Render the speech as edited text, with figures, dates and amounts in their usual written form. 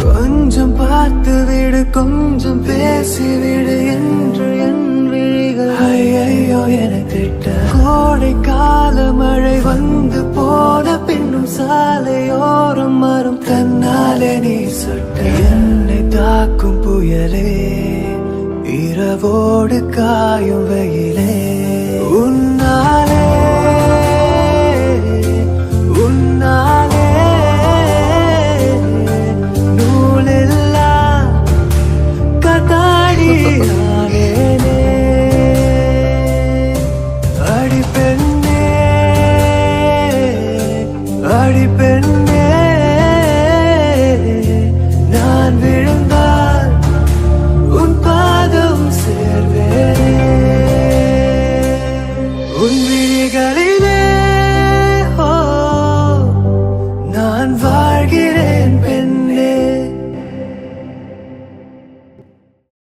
கொஞ்சம் பார்த்து விடு, கொஞ்சம் பேசிவிடு என்று என் விழிகள் ஐயோ என திட்ட. கோடை கால மழை வந்து போன பின்னும் சாலையோரம் மரம் தன்னாலே நீ சொட்ட. என்னை தாக்கும் புயலே, இரவோடு காயும் வெயிலே, உன்னாலே உன்னாலே நூலில்லா கதாடியானேனே. அடிப்பெண்ணே அடிப்பெண்ணே, நான் விழுந்தால் உன் பாதம் சேர்வேனே. உன் விழிகளிலே